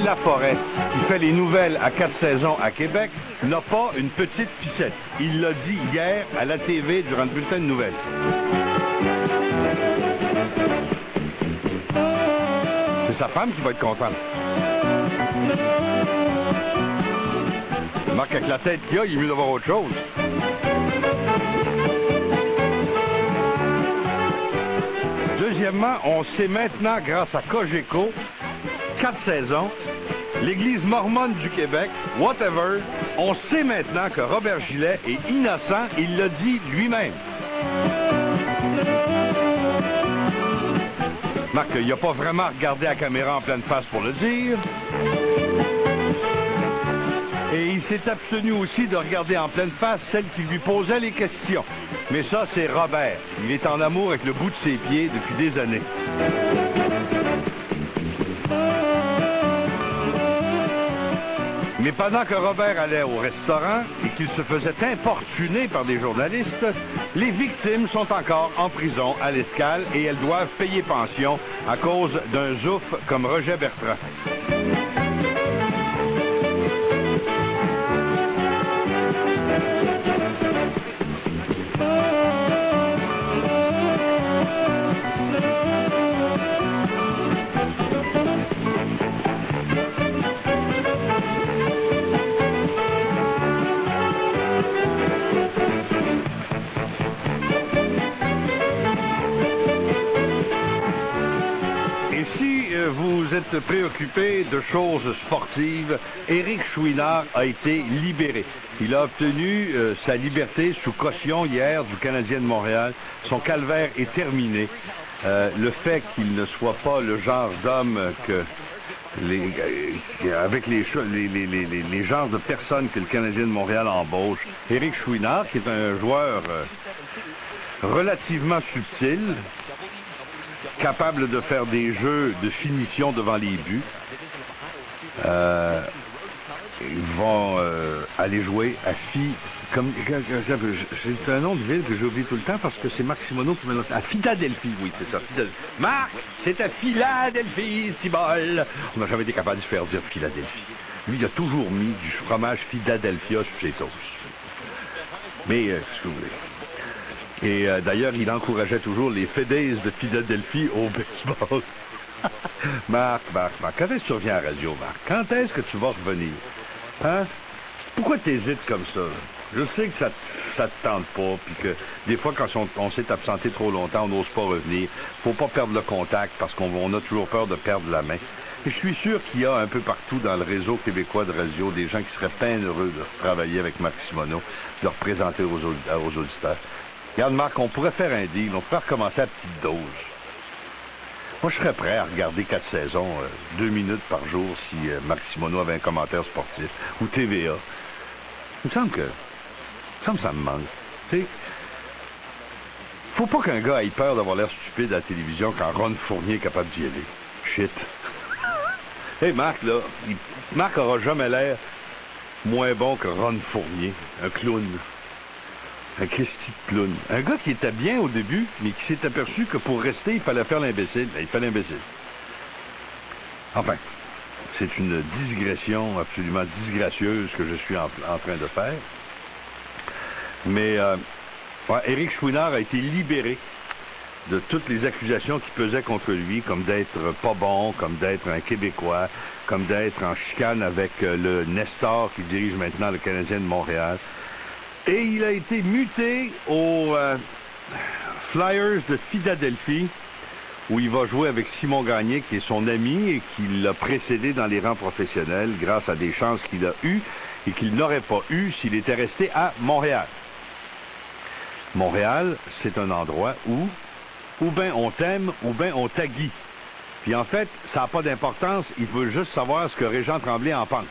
La Forêt, qui fait les nouvelles à 4 saisons à Québec, n'a pas une petite ficette. Il l'a dit hier à la TV durant le bulletin de nouvelles. C'est sa femme qui va être contente. Marc, avec la tête qu'il a, il est mieux d'avoir autre chose. Deuxièmement, on sait maintenant, grâce à Cogeco, 4 saisons, l'Église mormone du Québec, whatever, on sait maintenant que Robert Gillet est innocent, il l'a dit lui-même. Marc, il n'a pas vraiment regardé la caméra en pleine face pour le dire. Et il s'est abstenu aussi de regarder en pleine face celle qui lui posait les questions. Mais ça, c'est Robert. Il est en amour avec le bout de ses pieds depuis des années. Mais pendant que Robert allait au restaurant et qu'il se faisait importuner par des journalistes, les victimes sont encore en prison à l'Escale et elles doivent payer pension à cause d'un zouf comme Roger Bertrand. Vous êtes préoccupé de choses sportives. Éric Chouinard a été libéré. Il a obtenu sa liberté sous caution hier du Canadien de Montréal. Son calvaire est terminé. Le fait qu'il ne soit pas le genre d'homme que avec les genres de personnes que le Canadien de Montréal embauche. Éric Chouinard, qui est un joueur relativement subtil, capable de faire des jeux de finition devant les buts. Ils vont aller jouer à c'est un nom de ville que j'ai oublié tout le temps parce que c'est Marc Simoneau qui m'a lancé. À Philadelphie, oui, c'est ça. Marc, c'est à Philadelphie, Stibol. On n'a jamais été capable de se faire dire Philadelphie. Lui, il a toujours mis du fromage Philadelphia sur ses toasts. Mais, ce que vous voulez. Et d'ailleurs, il encourageait toujours les Phillies de Philadelphie au baseball. Marc, quand est-ce que tu reviens à la radio, Marc? Quand est-ce que tu vas revenir? Hein? Pourquoi tu hésites comme ça? Je sais que ça te tente pas, puis que des fois, quand on s'est absenté trop longtemps, on n'ose pas revenir. Faut pas perdre le contact, parce qu'on a toujours peur de perdre la main. Et je suis sûr qu'il y a un peu partout dans le réseau québécois de radio des gens qui seraient bien heureux de travailler avec Marc Simoneau, de le représenter aux auditeurs. Regarde, Marc, on pourrait faire un deal, on pourrait recommencer à petite dose. Moi, je serais prêt à regarder 4 saisons, 2 minutes par jour, si Marc Simoneau avait un commentaire sportif, ou TVA. Il me semble que ça me manque. Tu sais, faut pas qu'un gars ait peur d'avoir l'air stupide à la télévision quand Ron Fournier est capable d'y aller. Shit. Hey, Marc, là, Marc aura jamais l'air moins bon que Ron Fournier, un clown. Un Christy de clown. Un gars qui était bien au début, mais qui s'est aperçu que pour rester, il fallait faire l'imbécile. Ben, il fait l'imbécile. Enfin, c'est une digression absolument disgracieuse que je suis en train de faire. Mais Éric Chouinard a été libéré de toutes les accusations qui pesaient contre lui, comme d'être pas bon, comme d'être un Québécois, comme d'être en chicane avec le Nestor qui dirige maintenant le Canadien de Montréal. Et il a été muté aux Flyers de Philadelphie, où il va jouer avec Simon Gagné, qui est son ami et qui l'a précédé dans les rangs professionnels grâce à des chances qu'il a eues et qu'il n'aurait pas eues s'il était resté à Montréal. Montréal, c'est un endroit où bien on t'aime, ou bien on t'aguille. Puis en fait, ça n'a pas d'importance, il veut juste savoir ce que Régent Tremblay en pense.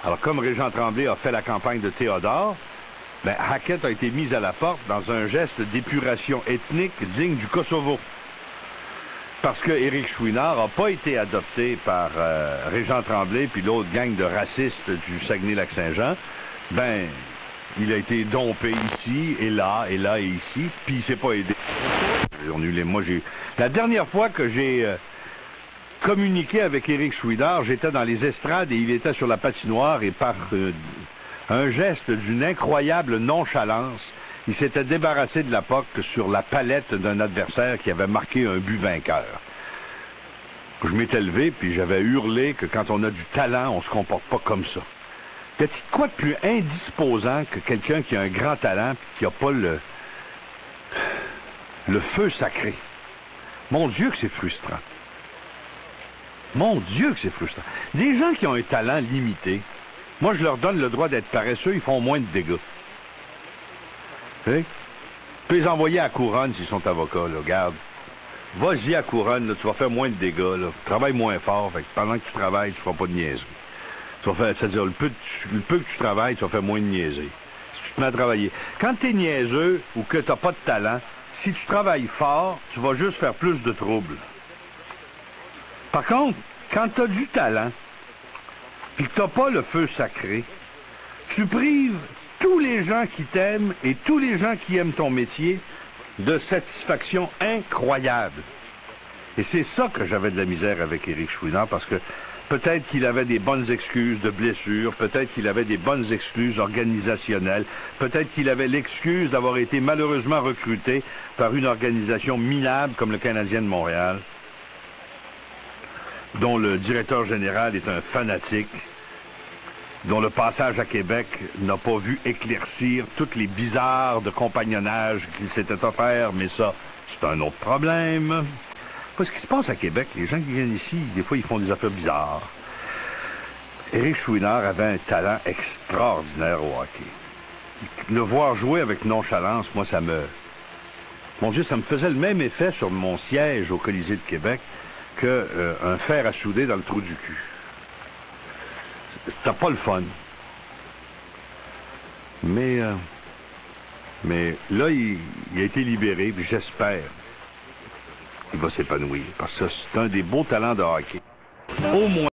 Alors, comme Régent Tremblay a fait la campagne de Théodore, ben, Hackett a été mise à la porte dans un geste d'épuration ethnique digne du Kosovo. Parce que Éric Chouinard n'a pas été adopté par Régent Tremblay puis l'autre gang de racistes du Saguenay-Lac-Saint-Jean, ben, il a été dompé ici, et là, et ici, puis il s'est pas aidé. Moi, la dernière fois que j'ai communiqué avec Éric Chouinard. J'étais dans les estrades et il était sur la patinoire et par un geste d'une incroyable nonchalance, il s'était débarrassé de la puck sur la palette d'un adversaire qui avait marqué un but vainqueur. Je m'étais levé puis j'avais hurlé que quand on a du talent, on se comporte pas comme ça. Y a-t-il quoi de plus indisposant que quelqu'un qui a un grand talent puis qui n'a pas le feu sacré? Mon Dieu que c'est frustrant. Mon Dieu que c'est frustrant. Des gens qui ont un talent limité, moi je leur donne le droit d'être paresseux, ils font moins de dégâts. Tu sais? Tu peux les envoyer à la couronne s'ils sont avocats, là, regarde. Vas-y à la couronne, là, tu vas faire moins de dégâts, là. Travaille moins fort, fait que pendant que tu travailles, tu ne feras pas de niaiserie. Tu vas faire, c'est-à-dire, le peu que tu travailles, tu vas faire moins de niaiseries. Si tu te mets à travailler. Quand tu es niaiseux ou que tu n'as pas de talent, si tu travailles fort, tu vas juste faire plus de troubles. Par contre, quand tu as du talent, puis que tu n'as pas le feu sacré, tu prives tous les gens qui t'aiment et tous les gens qui aiment ton métier de satisfaction incroyable. Et c'est ça que j'avais de la misère avec Éric Chouinard, parce que peut-être qu'il avait des bonnes excuses de blessures, peut-être qu'il avait des bonnes excuses organisationnelles, peut-être qu'il avait l'excuse d'avoir été malheureusement recruté par une organisation minable comme le Canadien de Montréal, dont le directeur général est un fanatique, dont le passage à Québec n'a pas vu éclaircir toutes les bizarres de compagnonnage qu'il s'était offert, mais ça, c'est un autre problème. Ce qui se passe à Québec, les gens qui viennent ici, des fois, ils font des affaires bizarres. Éric Chouinard avait un talent extraordinaire au hockey. Le voir jouer avec nonchalance, moi, ça me... Mon Dieu, ça me faisait le même effet sur mon siège au Colisée de Québec qu'un fer à souder dans le trou du cul. C'était pas le fun. Mais là, il a été libéré, puis j'espère qu'il va s'épanouir, parce que c'est un des beaux talents de hockey. Au moins.